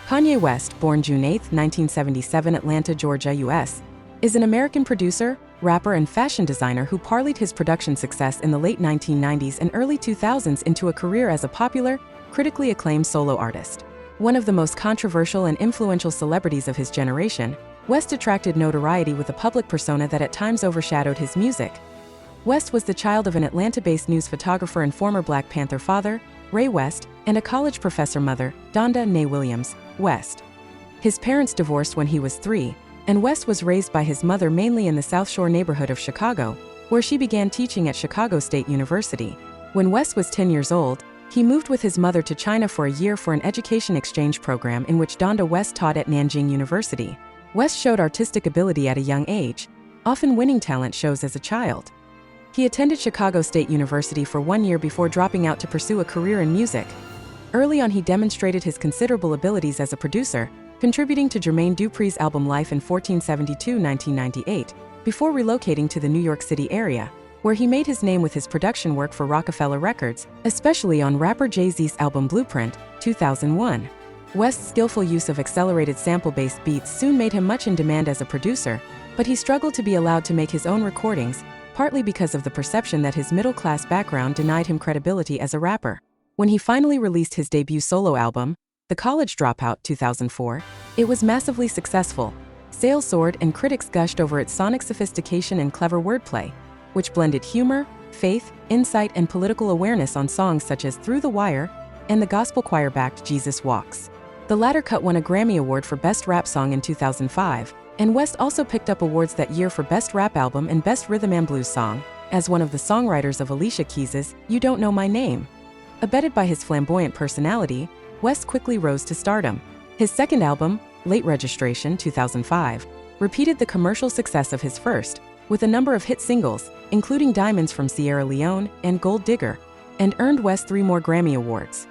Kanye West, born June 8, 1977, Atlanta, Georgia, U.S., is an American producer, rapper, and fashion designer who parlayed his production success in the late 1990s and early 2000s into a career as a popular, critically acclaimed solo artist. One of the most controversial and influential celebrities of his generation, West attracted notoriety with a public persona that at times overshadowed his music. West was the child of an Atlanta-based news photographer and former Black Panther father, Ray West, and a college professor mother, Donda "Nay" Williams, West. His parents divorced when he was 3, and West was raised by his mother mainly in the South Shore neighborhood of Chicago, where she began teaching at Chicago State University. When West was 10 years old, he moved with his mother to China for a year for an education exchange program in which Donda West taught at Nanjing University. West showed artistic ability at a young age, often winning talent shows as a child. He attended Chicago State University for 1 year before dropping out to pursue a career in music. Early on, he demonstrated his considerable abilities as a producer, contributing to Jermaine Dupri's album Life in 1472-1998, before relocating to the New York City area, where he made his name with his production work for Rockefeller Records, especially on rapper Jay-Z's album Blueprint, 2001. West's skillful use of accelerated sample-based beats soon made him much in demand as a producer, but he struggled to be allowed to make his own recordings, partly because of the perception that his middle-class background denied him credibility as a rapper. When he finally released his debut solo album, The College Dropout, 2004, it was massively successful. Sales soared and critics gushed over its sonic sophistication and clever wordplay, which blended humor, faith, insight, and political awareness on songs such as Through the Wire and the gospel choir-backed Jesus Walks. The latter cut won a Grammy Award for Best Rap Song in 2005, and West also picked up awards that year for Best Rap Album and Best Rhythm and Blues Song, as one of the songwriters of Alicia Keys's You Don't Know My Name. Abetted by his flamboyant personality, West quickly rose to stardom. His second album, Late Registration, 2005, repeated the commercial success of his first, with a number of hit singles, including Diamonds from Sierra Leone and Gold Digger, and earned West 3 more Grammy Awards.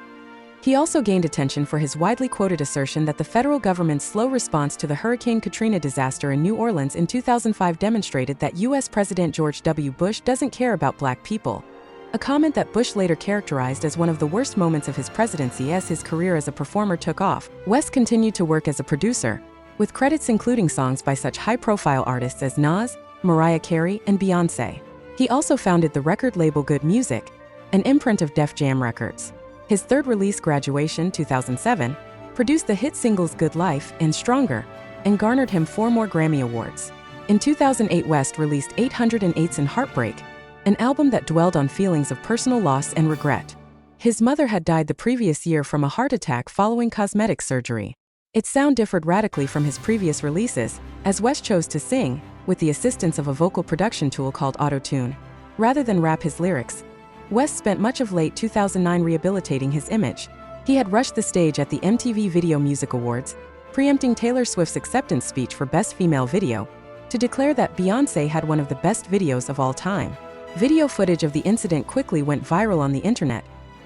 He also gained attention for his widely quoted assertion that the federal government's slow response to the Hurricane Katrina disaster in New Orleans in 2005 demonstrated that U.S. President George W. Bush doesn't care about Black people, a comment that Bush later characterized as one of the worst moments of his presidency as his career as a performer took off. West continued to work as a producer, with credits including songs by such high-profile artists as Nas, Mariah Carey, and Beyoncé. He also founded the record label Good Music, an imprint of Def Jam Records. His third release, Graduation, 2007, produced the hit singles Good Life and Stronger, and garnered him 4 more Grammy Awards. In 2008, West released 808s and Heartbreak, an album that dwelled on feelings of personal loss and regret. His mother had died the previous year from a heart attack following cosmetic surgery. Its sound differed radically from his previous releases, as West chose to sing, with the assistance of a vocal production tool called Auto-Tune, rather than rap his lyrics. West spent much of late 2009 rehabilitating his image. He had rushed the stage at the MTV Video Music Awards, preempting Taylor Swift's acceptance speech for Best Female Video, to declare that Beyoncé had one of the best videos of all time. Video footage of the incident quickly went viral on the internet,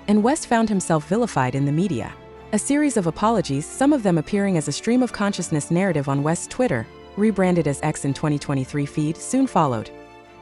and West found himself vilified in the media. A series of apologies, some of them appearing as a stream of consciousness narrative on West's Twitter, rebranded as X in 2023 feed, soon followed.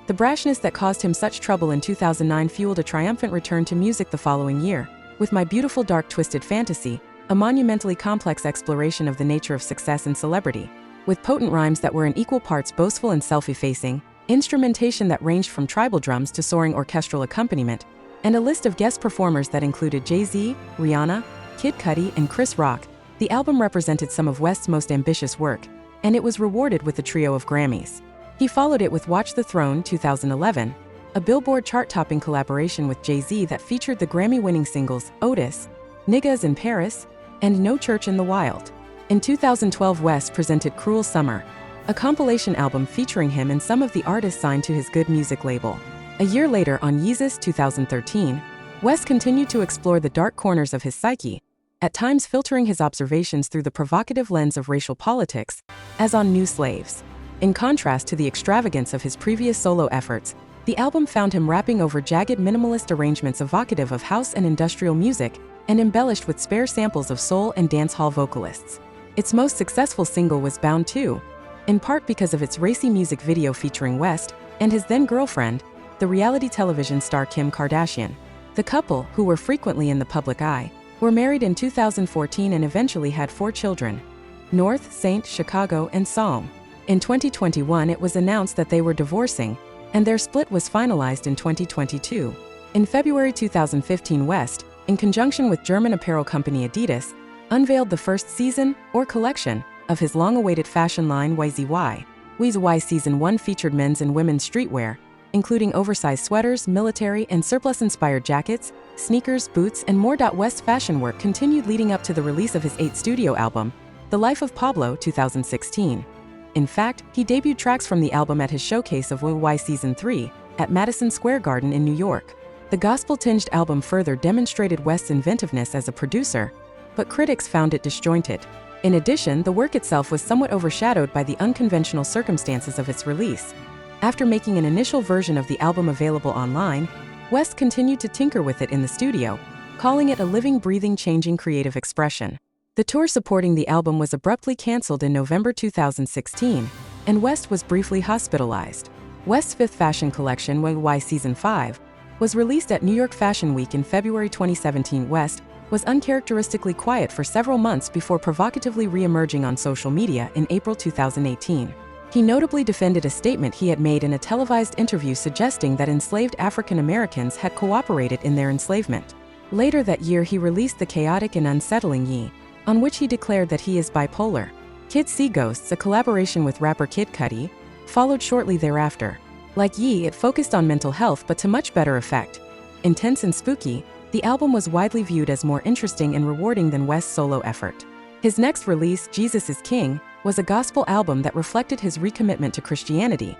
The brashness that caused him such trouble in 2009 fueled a triumphant return to music the following year, with My Beautiful Dark Twisted Fantasy, a monumentally complex exploration of the nature of success and celebrity, with potent rhymes that were in equal parts boastful and self-effacing, instrumentation that ranged from tribal drums to soaring orchestral accompaniment, and a list of guest performers that included Jay-Z, Rihanna, Kid Cudi, and Chris Rock. The album represented some of West's most ambitious work, and it was rewarded with a trio of Grammys. He followed it with Watch the Throne, 2011, a Billboard chart-topping collaboration with Jay-Z that featured the Grammy-winning singles Otis, Niggas in Paris, and No Church in the Wild. In 2012, West presented Cruel Summer, a compilation album featuring him and some of the artists signed to his Good Music label. A year later, on Yeezus, 2013, West continued to explore the dark corners of his psyche, at times filtering his observations through the provocative lens of racial politics, as on New Slaves. In contrast to the extravagance of his previous solo efforts, the album found him rapping over jagged minimalist arrangements evocative of house and industrial music, and embellished with spare samples of soul and dancehall vocalists. Its most successful single was Bound 2, in part because of its racy music video featuring West and his then-girlfriend, the reality television star Kim Kardashian. The couple, who were frequently in the public eye, were married in 2014 and eventually had 4 children: North, Saint, Chicago, and Psalm. In 2021, it was announced that they were divorcing, and their split was finalized in 2022. In February 2015, West, in conjunction with German apparel company Adidas, unveiled the first season, or collection, of his long-awaited fashion line YZY. YZY Season 1 featured men's and women's streetwear, including oversized sweaters, military and surplus-inspired jackets, sneakers, boots, and more. West's fashion work continued leading up to the release of his 8th studio album, The Life of Pablo, 2016. In fact, he debuted tracks from the album at his showcase of YZY Season 3 at Madison Square Garden in New York. The gospel-tinged album further demonstrated West's inventiveness as a producer, but critics found it disjointed. In addition, the work itself was somewhat overshadowed by the unconventional circumstances of its release. After making an initial version of the album available online, West continued to tinker with it in the studio, calling it a living, breathing, changing creative expression. The tour supporting the album was abruptly canceled in November 2016, and West was briefly hospitalized. West's 5th fashion collection, YZY Season 5, was released at New York Fashion Week in February 2017. West was uncharacteristically quiet for several months before provocatively re-emerging on social media in April 2018. He notably defended a statement he had made in a televised interview suggesting that enslaved African Americans had cooperated in their enslavement. Later that year, he released the chaotic and unsettling Ye, on which he declared that he is bipolar. Kids See Ghosts, a collaboration with rapper Kid Cudi, followed shortly thereafter. Like Ye, it focused on mental health but to much better effect. Intense and spooky, the album was widely viewed as more interesting and rewarding than West's solo effort. His next release, Jesus is King, was a gospel album that reflected his recommitment to Christianity.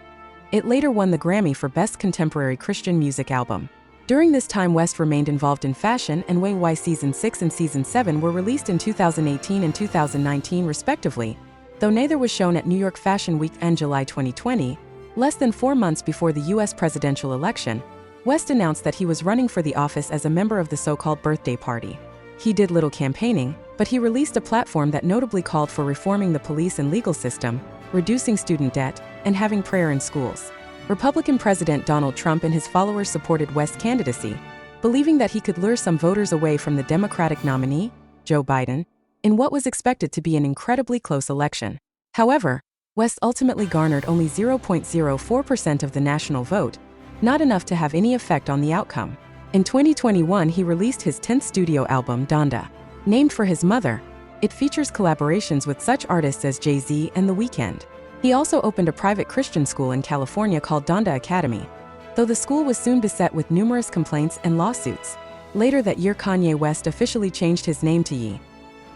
It later won the Grammy for Best Contemporary Christian Music Album. During this time, West remained involved in fashion, and YZY Season 6 and Season 7 were released in 2018 and 2019 respectively, though neither was shown at New York Fashion Week in July 2020. Less than 4 months before the U.S. presidential election, West announced that he was running for the office as a member of the so-called birthday party. He did little campaigning, but he released a platform that notably called for reforming the police and legal system, reducing student debt, and having prayer in schools. Republican President Donald Trump and his followers supported West's candidacy, believing that he could lure some voters away from the Democratic nominee, Joe Biden, in what was expected to be an incredibly close election. However, West ultimately garnered only 0.04% of the national vote, not enough to have any effect on the outcome. In 2021, he released his 10th studio album, Donda. Named for his mother, it features collaborations with such artists as Jay-Z and The Weeknd. He also opened a private Christian school in California called Donda Academy, though the school was soon beset with numerous complaints and lawsuits. Later that year, Kanye West officially changed his name to Ye.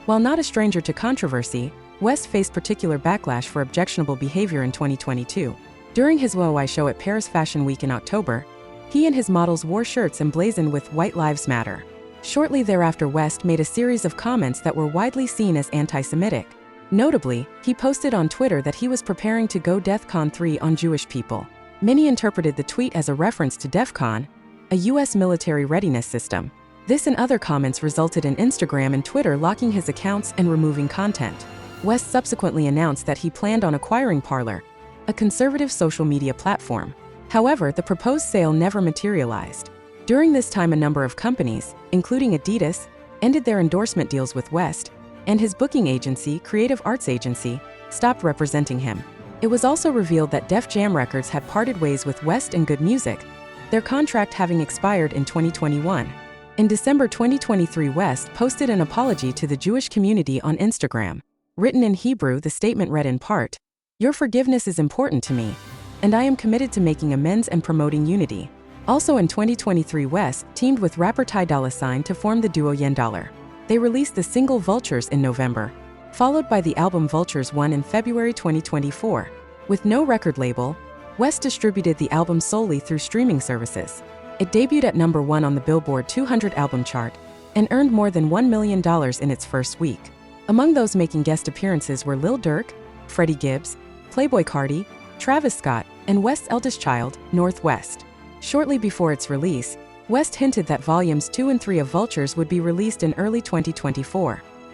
While not a stranger to controversy, West faced particular backlash for objectionable behavior in 2022. During his YZY show at Paris Fashion Week in October, he and his models wore shirts emblazoned with White Lives Matter. Shortly thereafter, West made a series of comments that were widely seen as anti-Semitic. Notably, he posted on Twitter that he was preparing to go DEFCON 3 on Jewish people. Many interpreted the tweet as a reference to DEFCON, a U.S. military readiness system. This and other comments resulted in Instagram and Twitter locking his accounts and removing content. West subsequently announced that he planned on acquiring Parler, a conservative social media platform. However, the proposed sale never materialized. During this time, a number of companies, including Adidas, ended their endorsement deals with West, and his booking agency, Creative Arts Agency, stopped representing him. It was also revealed that Def Jam Records had parted ways with West and Good Music, their contract having expired in 2021. In December 2023, West posted an apology to the Jewish community on Instagram. Written in Hebrew, the statement read in part, "Your forgiveness is important to me, and I am committed to making amends and promoting unity." Also in 2023, West teamed with rapper Ty Dolla $ign to form the duo Yen Dollar. They released the single Vultures in November, followed by the album Vultures 1 in February 2024. With no record label, West distributed the album solely through streaming services. It debuted at number 1 on the Billboard 200 album chart and earned more than $1 million in its first week. Among those making guest appearances were Lil Durk, Freddie Gibbs, Playboi Carti, Travis Scott, and West's eldest child, North West. Shortly before its release, West hinted that Volumes 2 and 3 of Vultures would be released in early 2024.